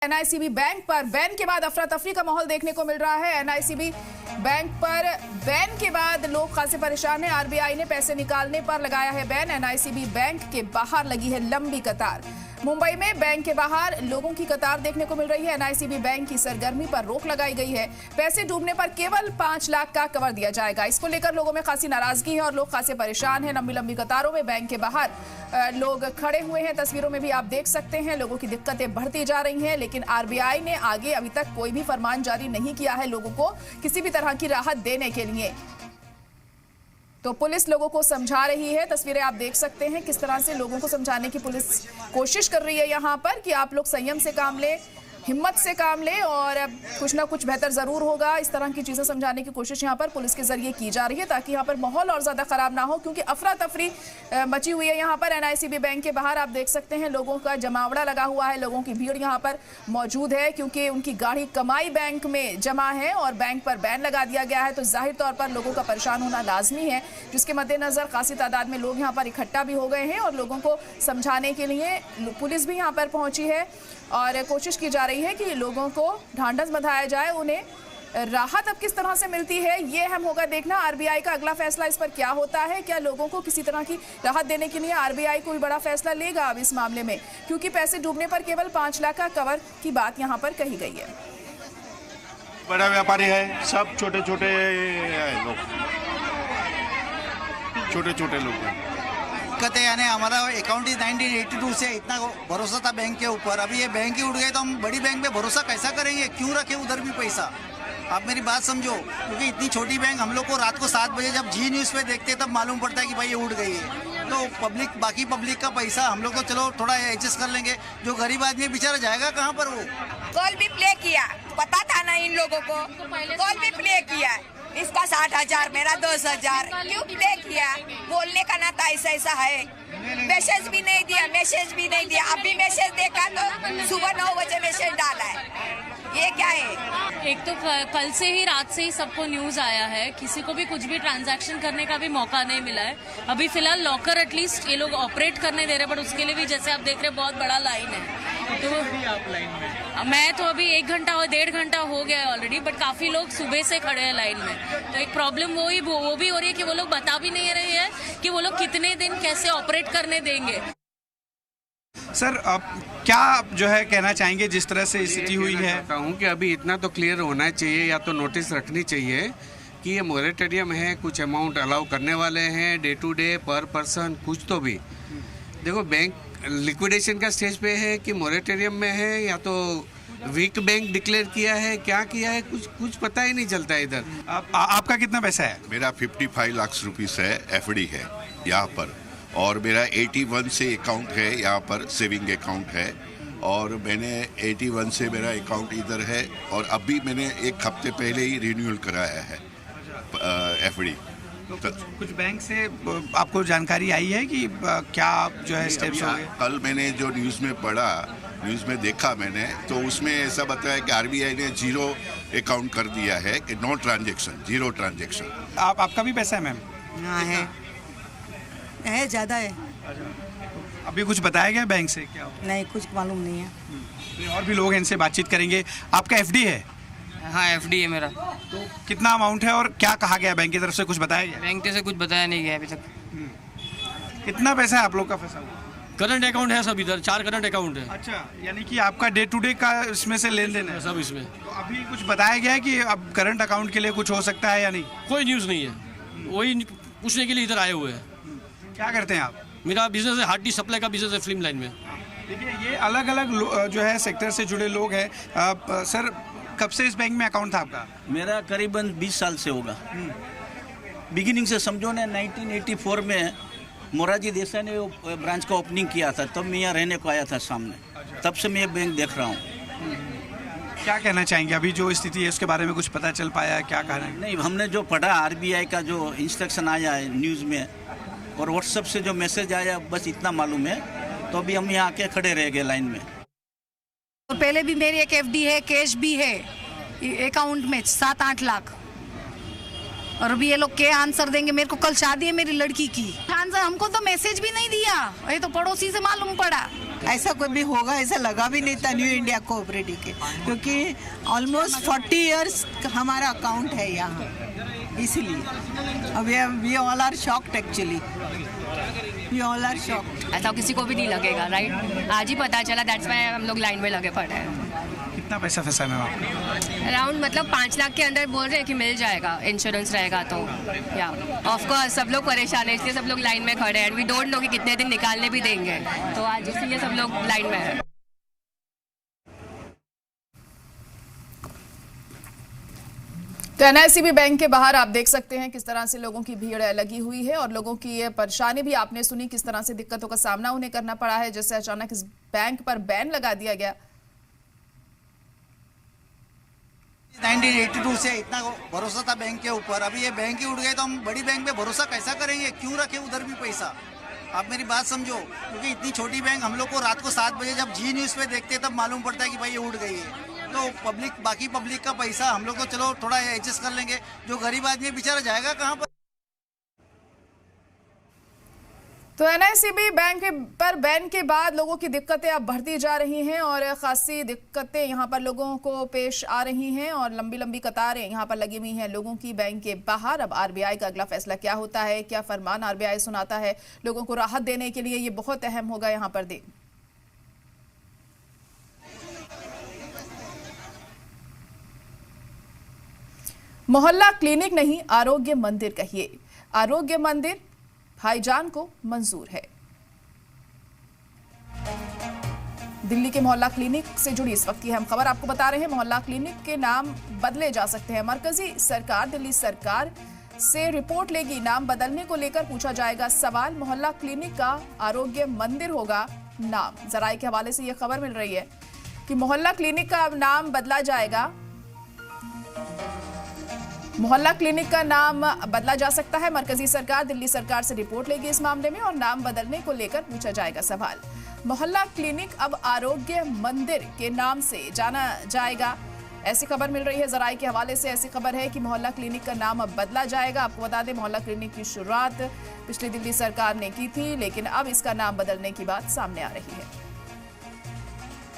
एनआईसीबी bank पर ban के बाद अफरा तफरी का माहौल देखने को मिल रहा है। एनआईसीबी बैंक पर बैन के बाद लोग खासे परेशान हैं। आरबीआई ने पैसे निकालने पर लगाया है बैन। एनआईसीबी बैंक के बाहर लगी है लंबी कतार। मुंबई में बैंक के बाहर लोगों की कतार देखने को मिल रही है। एनआईसीबी बैंक की सरगर्मी पर रोक लगाई गई है। पैसे डूबने पर केवल 5 लाख का कवर दिया जाएगा। इसको लेकर लोगों में खासी नाराजगी है और लोग खासे परेशान हैं। लंबी लंबी कतारों में बैंक के बाहर लोग खड़े हुए हैं। तस्वीरों में भी आप देख सकते हैं। लोगों की दिक्कतें बढ़ती जा रही हैं, लेकिन आरबीआई ने आगे अभी तक कोई भी फरमान जारी नहीं किया है लोगों को किसी भी तरह की राहत देने के लिए। तो पुलिस लोगों को समझा रही है। तस्वीरें आप देख सकते हैं किस तरह से लोगों को समझाने की पुलिस कोशिश कर रही है यहाँ पर कि आप लोग संयम से काम लें, हिम्मत से काम लें और कुछ ना कुछ बेहतर जरूर होगा। इस तरह की चीजें समझाने की कोशिश यहाँ पर पुलिस के जरिए की जा रही है ताकि यहाँ पर माहौल और ज्यादा खराब ना हो, क्योंकि अफरा तफरी मची हुई है यहाँ पर। एनआईसीबी बैंक के बाहर आप देख सकते हैं लोगों का जमावड़ा लगा हुआ है। लोगों की भीड़ यहाँ पर मौजूद है क्योंकि उनकी गाढ़ी कमाई बैंक में जमा है और बैंक पर बैन लगा दिया गया है। तो जाहिर तौर पर लोगों का परेशान होना लाजमी है, जिसके मद्देनजर खासी तादाद में लोग यहाँ पर इकट्ठा भी हो गए हैं और लोगों को समझाने के लिए पुलिस भी यहाँ पर पहुंची है और कोशिश की जा रही है कि लोगों को ढांढस बंधाया जाए। उन्हें राहत अब किस तरह से मिलती है ये अहम होगा देखना। आरबीआई का अगला फैसला इस पर क्या होता है। क्या लोगों को किसी तरह की राहत देने के लिए आरबीआई कोई बड़ा फैसला लेगा अब इस मामले में, क्योंकि पैसे डूबने पर केवल 5 लाख का कवर की बात यहाँ पर कही गई है। बड़ा व्यापारी है, सब छोटे छोटे लोग, छोटे छोटे लोग हैं। दिक्कत है, यानी हमारा अकाउंट ही 1982 से इतना भरोसा था बैंक के ऊपर। अभी ये बैंक ही उड़ गए तो हम बड़ी बैंक में भरोसा कैसा करेंगे? क्यों रखें उधर भी पैसा? आप मेरी बात समझो, क्योंकि इतनी छोटी बैंक हम लोग को रात को 7 बजे जब जी न्यूज़ पे देखते तब मालूम पड़ता है कि भाई ये उड़ गई है। तो पब्लिक, बाकी पब्लिक का पैसा हम लोग को चलो थोड़ा एडजस्ट कर लेंगे, जो गरीब आदमी बेचारा जाएगा कहाँ पर? वो कॉल भी प्ले किया, पता था ना इन लोगों को, कॉल भी प्ले किया। इसका 60,000 मेरा 10,000 क्यों प्ले किया? बोलने का ना था ऐसा ऐसा है। मैसेज भी नहीं दिया। अभी मैसेज देखा तो सुबह 9 बजे मैसेज डाला है। ये क्या है? एक तो कल से ही, रात से ही सबको न्यूज आया है, किसी को भी कुछ भी ट्रांजैक्शन करने का भी मौका नहीं मिला है। अभी फिलहाल लॉकर एटलीस्ट ये लोग ऑपरेट करने दे रहे हैं, बट उसके लिए भी जैसे आप देख रहे हैं बहुत बड़ा लाइन है। तो आप लाइन में? मैं तो अभी 1 घंटा और 1.5 घंटा हो गया है ऑलरेडी, बट काफी लोग सुबह से खड़े हैं लाइन में। तो एक प्रॉब्लम वो भी हो रही है कि वो लोग बता भी नहीं रहे हैं कि वो लोग कितने दिन कैसे ऑपरेट करने देंगे। सर, आप क्या जो है कहना चाहेंगे जिस तरह से स्थिति हुई है? हूँ कि अभी इतना तो क्लियर होना चाहिए या तो नोटिस रखनी चाहिए कि ये मोरेटोरियम है, कुछ अमाउंट अलाउ करने वाले हैं डे टू डे पर पर्सन, कुछ तो भी। देखो, बैंक लिक्विडेशन का स्टेज पे है कि मोरेटोरियम में है या तो वीक बैंक डिक्लेयर किया है, क्या किया है, कुछ पता ही नहीं चलता है इधर। आपका कितना पैसा है? मेरा 55 लाख रुपीस है, एफडी है यहाँ पर, और मेरा 81 से अकाउंट है यहाँ पर, सेविंग अकाउंट है, और मैंने 81 से मेरा अकाउंट इधर है, और अभी मैंने 1 हफ्ते पहले ही रिन्यूअल कराया है एफडी। तो कुछ बैंक से आपको जानकारी आई है कि क्या जो है स्टेप्स होंगे? कल मैंने जो न्यूज़ में पढ़ा, न्यूज़ में देखा मैंने, तो उसमें ऐसा बताया कि आरबीआई ने 0 अकाउंट कर दिया है, कि नो ट्रांजेक्शन, 0 ट्रांजेक्शन। आपका भी पैसा है मैम? हाँ है, ज़्यादा है। अभी कुछ बताया गया बैंक से? क्या नहीं, कुछ मालूम नहीं है। और भी लोग हैं, इनसे बातचीत करेंगे। आपका एफडी है? हाँ, एफडी है मेरा। तो कितना अमाउंट है और क्या कहा गया बैंक की तरफ से? कुछ बताया गया? बैंक से कुछ बताया नहीं गया अभी तक। कितना पैसा है आप लोग का फंसा हुआ? करंट अकाउंट है सब इधर, 4 करंट अकाउंट है। अच्छा, यानी कि आपका डे टू डे का इसमें से लेन देन है सब इसमें। तो अभी कुछ बताया गया है कि अब करंट अकाउंट के लिए कुछ हो सकता है या नहीं? कोई न्यूज़ नहीं है, वही पूछने के लिए इधर आए हुए हैं। क्या करते हैं आप? मेरा बिजनेस है, हार्ड टी सप्लाई का बिजनेस है फिल्म लाइन में। देखिए, ये अलग अलग जो है सेक्टर से जुड़े लोग हैं। सर, कब से इस बैंक में अकाउंट था आपका? मेरा करीबन 20 साल से होगा। बिगिनिंग से समझो ना, 1984 में मोरारजी देसाई ने वो ब्रांच का ओपनिंग किया था, तब मैं यहाँ रहने को आया था सामने। तब से मैं ये बैंक देख रहा हूँ। क्या कहना चाहेंगे? अभी जो स्थिति है उसके बारे में कुछ पता चल पाया? क्या कहना है? नहीं, हमने जो पढ़ा आरबीआई का जो इंस्ट्रक्शन आया है न्यूज़ में और व्हाट्सएप से जो मैसेज आया, बस इतना मालूम है। तो अभी हम यहाँ आके खड़े रह गए लाइन में। और पहले भी मेरी एक एफडी है, कैश भी है अकाउंट में 7-8 लाख। और अभी ये लोग क्या आंसर देंगे? मेरे को कल शादी है मेरी लड़की की, आंसर हमको तो मैसेज भी नहीं दिया, ये तो पड़ोसी से मालूम पड़ा। ऐसा कोई भी होगा ऐसा लगा भी नहीं था न्यू इंडिया कोऑपरेटिव के, क्योंकि ऑलमोस्ट 40 इयर्स हमारा अकाउंट है यहाँ, इसलिए we all are shocked actually, we all are shocked. ऐसा किसी को भी नहीं लगेगा, राइट? आज ही पता चला, दैट्स व्हाई हम लोग लाइन में लगे पड़े हैं। कितना पैसा फंसा है मैम आपको? अराउंड मतलब 5 लाख के अंदर बोल रहे हैं कि मिल जाएगा, इंश्योरेंस रहेगा तो। या ऑफ कोर्स सब लोग परेशान है, इसलिए सब लोग लाइन में खड़े हैं। वी डोंट नो कि कितने दिन निकालने भी देंगे, तो आज इसलिए सब लोग लाइन में हैं। तो एनआईसीबी बैंक के बाहर आप देख सकते हैं किस तरह से लोगों की भीड़ लगी हुई है और लोगों की ये परेशानी भी आपने सुनी, किस तरह से दिक्कतों का सामना उन्हें करना पड़ा है, जैसे अचानक इस बैंक पर बैन लगा दिया गया। 1982 से इतना भरोसा था बैंक के ऊपर, अभी ये बैंक ही उड़ गए तो हम बड़ी बैंक पे भरोसा कैसा करेंगे? क्यों रखे उधर भी पैसा? आप मेरी बात समझो, क्योंकि इतनी छोटी बैंक हम लोग को रात को 7 बजे जब जी न्यूज़ पे देखते हैं तब मालूम पड़ता है कि भाई ये उड़ गई है। तो पब्लिक, बाकी पब्लिक का पैसा हम लोग तो चलो थोड़ा एडजस्ट कर लेंगे, जो गरीब आदमी बेचारा जाएगा कहाँ पर? तो एनआईसीबी बैंक पर बैन के बाद लोगों की दिक्कतें अब बढ़ती जा रही हैं और खासी दिक्कतें यहां पर लोगों को पेश आ रही हैं और लंबी लंबी कतारें यहां पर लगी हुई हैं लोगों की बैंक के बाहर। अब आरबीआई का अगला फैसला क्या होता है, क्या फरमान आरबीआई सुनाता है लोगों को राहत देने के लिए, ये बहुत अहम होगा यहां पर देख। मोहल्ला क्लिनिक नहीं, आरोग्य मंदिर कहिए। आरोग्य मंदिर भाईजान को मंजूर है। दिल्ली के मोहल्ला क्लिनिक से जुड़ी इस वक्त की अहम खबर आपको बता रहे हैं। मोहल्ला क्लिनिक के नाम बदले जा सकते हैं। मरकजी सरकार दिल्ली सरकार से रिपोर्ट लेगी, नाम बदलने को लेकर पूछा जाएगा सवाल। मोहल्ला क्लिनिक का आरोग्य मंदिर होगा नाम। जराये के हवाले से यह खबर मिल रही है कि मोहल्ला क्लिनिक का अब नाम बदला जाएगा। मोहल्ला क्लिनिक का नाम बदला जा सकता है। मरकजी सरकार दिल्ली सरकार से रिपोर्ट लेगी इस मामले में और नाम बदलने को लेकर पूछा जाएगा सवाल। मोहल्ला क्लिनिक अब आरोग्य मंदिर के नाम से जाना जाएगा, ऐसी खबर मिल रही है। जराये के हवाले से ऐसी खबर है कि मोहल्ला क्लिनिक का नाम अब बदला जाएगा। आपको बता दें, मोहल्ला क्लिनिक की शुरुआत पिछली दिल्ली सरकार ने की थी, लेकिन अब इसका नाम बदलने की बात सामने आ रही है।